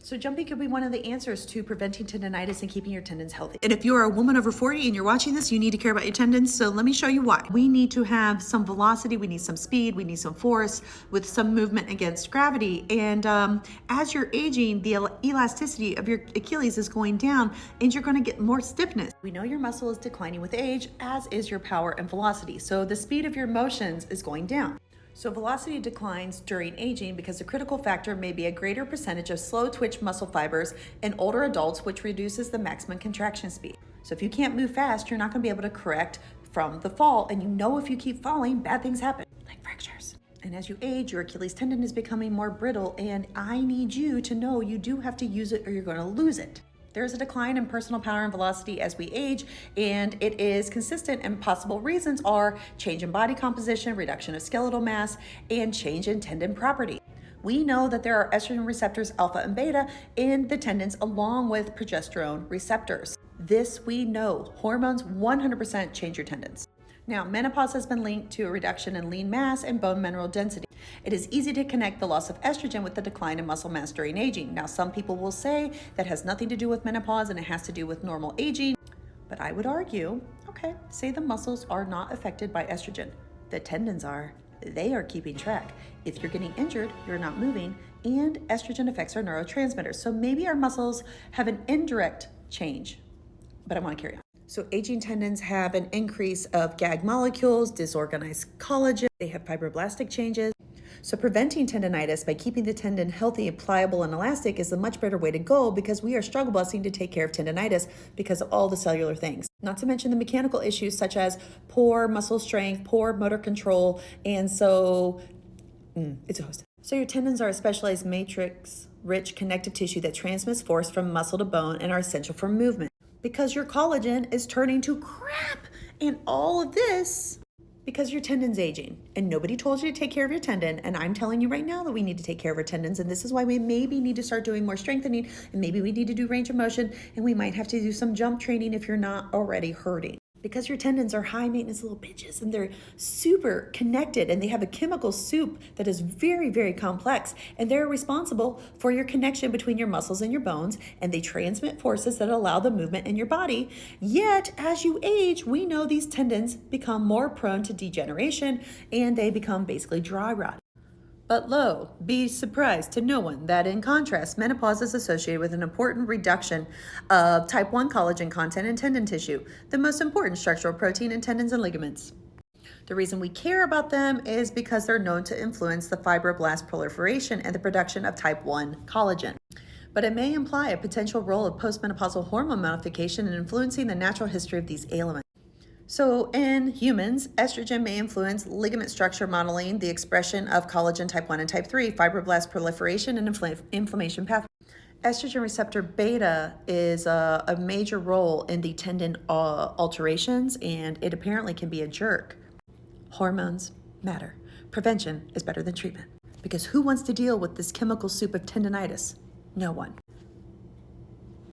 So jumping could be one of the answers to preventing tendonitis and keeping your tendons healthy. And if you're a woman over 40 and you're watching this, you need to care about your tendons. So let me show you why. We need to have some velocity, we need some speed, we need some force with some movement against gravity. And as you're aging, the elasticity of your Achilles is going down and you're going to get more stiffness. We know your muscle is declining with age, as is your power and velocity. So the speed of your motions is going down. So velocity declines during aging because the critical factor may be a greater percentage of slow twitch muscle fibers in older adults, which reduces the maximum contraction speed. So if you can't move fast, you're not going to be able to correct from the fall. And you know if you keep falling, bad things happen, like fractures. And as you age, your Achilles tendon is becoming more brittle, and I need you to know you do have to use it or you're going to lose it. There is a decline in personal power and velocity as we age, and it is consistent, and possible reasons are change in body composition, reduction of skeletal mass, and change in tendon property. We know that there are estrogen receptors alpha and beta in the tendons along with progesterone receptors. This we know. Hormones 100% change your tendons. Now, menopause has been linked to a reduction in lean mass and bone mineral density. It is easy to connect the loss of estrogen with the decline in muscle mass during aging. Now, some people will say that has nothing to do with menopause and it has to do with normal aging. But I would argue, okay, say the muscles are not affected by estrogen. The tendons are. They are keeping track. If you're getting injured, you're not moving, and estrogen affects our neurotransmitters. So maybe our muscles have an indirect change, but I want to carry on. So aging tendons have an increase of GAG molecules, disorganized collagen, they have fibroblastic changes. So preventing tendonitis by keeping the tendon healthy, pliable, and elastic is a much better way to go, because we are struggle busing to take care of tendonitis because of all the cellular things. Not to mention the mechanical issues such as poor muscle strength, poor motor control, and so it's a host. So your tendons are a specialized matrix-rich connective tissue that transmits force from muscle to bone and are essential for movement. Because your collagen is turning to crap, and all of this because your tendon's aging, and nobody told you to take care of your tendon. And I'm telling you right now that we need to take care of our tendons, and this is why we maybe need to start doing more strengthening, and maybe we need to do range of motion, and we might have to do some jump training if you're not already hurting. Because your tendons are high maintenance little bitches, and they're super connected, and they have a chemical soup that is very, very complex, and they're responsible for your connection between your muscles and your bones, and they transmit forces that allow the movement in your body. Yet, as you age, we know these tendons become more prone to degeneration, and they become basically dry rot. But lo, be surprised to no one that in contrast, menopause is associated with an important reduction of type 1 collagen content in tendon tissue, the most important structural protein in tendons and ligaments. The reason we care about them is because they're known to influence the fibroblast proliferation and the production of type 1 collagen. But it may imply a potential role of postmenopausal hormone modification in influencing the natural history of these ailments. So in humans, estrogen may influence ligament structure modeling, the expression of collagen type 1 and type 3, fibroblast proliferation, and inflammation pathway. Estrogen receptor beta is a major role in the tendon alterations, and it apparently can be a jerk. Hormones matter. Prevention is better than treatment, because who wants to deal with this chemical soup of tendonitis? No one.